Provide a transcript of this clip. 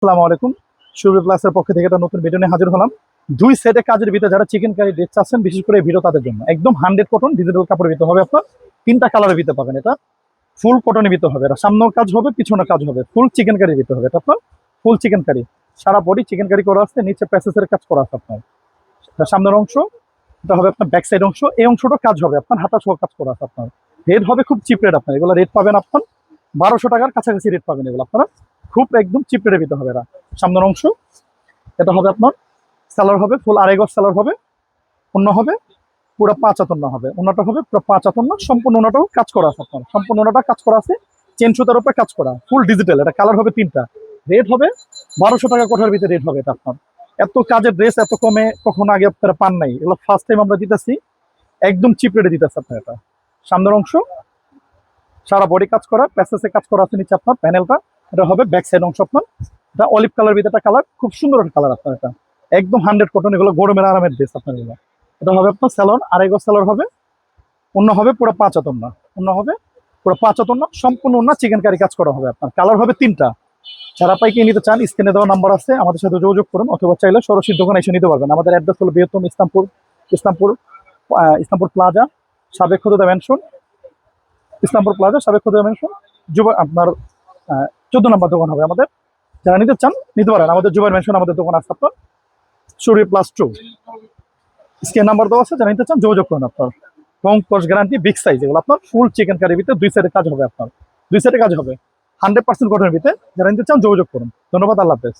আসসালামু আলাইকুম। সুবি প্লাসের পক্ষ থেকে একটা নতুন ভিডিও নিয়ে হাজির হলাম। দুই সেটে কাজের ভিতরে যারা চিকেন কারি ড্রেস চাচ্ছেন, বিশেষ করে এই ভিডিও তাদের জন্য। একদম 100 কটন ডিজিটাল কাপড়ের ভিতরে হবে আপনার। 3টা কালারের ভিতরে পাবেন এটা। ফুল কটনের ভিতরে হবে এটা। সামনেও কাজ হবে, পিছনেও কাজ হবে। ফুল চিকেন কারির ভিতরে হবে এটা আপনার। Full chicken curry. সারা বডি চিকেন কারি করা আছে, নিচে প্যাসেসের কাজ করা আছে আপনার। এটা সামনের অংশ, এটা হবে আপনার ব্যাক সাইড অংশ। এই অংশটা কাজ হবে আপনার, হাতা সহ কাজ করা আছে আপনার। রেট হবে খুব চিপ রেট আপনার। এগুলো রেট পাবেন আপনার 1200 টাকার কাছাকাছি রেট পাবেন এগুলো আপনারা। খুব একদম চিপ রেটের ভিতরে হবে এরা। সামনের অংশ এটা হবে আপনার সেলার হবে, ফুল আড়াই গজ সেলার হবে। অন্য হবে পুরো 5 হাত অন্য হবে। অন্যটা হবে পুরো 5 হাত অন্য, সম্পূর্ণ অন্যটাও কাজ করা আছে আপনার। সম্পূর্ণ অন্যটা কাজ করা আছে, চেন সুতার উপরে কাজ করা, ফুল ডিজিটাল। এটা কালার হবে 3টা। রেট হবে 1200 টাকা কোঠার ভিতরে রেট হবে এটা আপনার। এত কাজের ড্রেস এত কমে কখনো আগে আপনারা পান নাই। এগুলো ফার্স্ট টাইম আমরা দিতেছি, একদম চিপ রেটে দিতেছে আপনার এটা। সামনের অংশ সারা বডি কাজ করা, প্যাসেসে কাজ করা আছে নিচে আপনার প্যানেলটা। এটা হবে ব্যাক সাইড অংশ আপনার। এটা অলিভ কালার ভিতরে কালার, খুব সুন্দর একটা কালার আপনার এটা। একদম 100 কটন, এগুলো গরমের আরামের ড্রেস আপনার এগুলো। এটা হবে আপনার স্যালন, আড়াই গজ স্যালন হবে। অন্য হবে পুরো 5 হাত ওড়না। অন্য হবে পুরো 5 হাত ওড়না, সম্পূর্ণ ওড়না চিকেন কারি কাজ করা হবে আপনার। কালার হবে 3টা। যারা পাইকে নিতে চান, স্ক্রিনে দেওয়া নাম্বার আছে, আমাদের সাথে যোগাযোগ করুন, অথবা চাইলে সরাসরি দোকানে এসে নিতে পারবেন। আমাদের অ্যাড্রেস হলো বৃহত্তম ইসলামপুর ইসলামপুর ইসলামপুর প্লাজা, সাবেক খোদা মেনশন। ইসলামপুর প্লাজা, সাবেক খোদা মেনশন, যুব আপনার 14 নম্বর দোকান হবে আমাদের। যারা নিতে চান নিতে পারেন, আমাদের জুবাইর মেনশন আমাদের দোকান আছে আপনার, সুরি +2। স্ক্রিন নাম্বার দেওয়া আছে, যারা নিতে চান যোগাযোগ করুন আপনার। রং কস গ্যারান্টি, বিগ সাইজ এগুলো আপনার। ফুল চিকেন কারির ভিতরে 2 সাইডে কাজ হবে আপনার। 2 সাইডে কাজ হবে 100% কটনের ভিতরে। যারা নিতে চান যোগাযোগ করুন। ধন্যবাদ, আল্লাহ হাফেজ।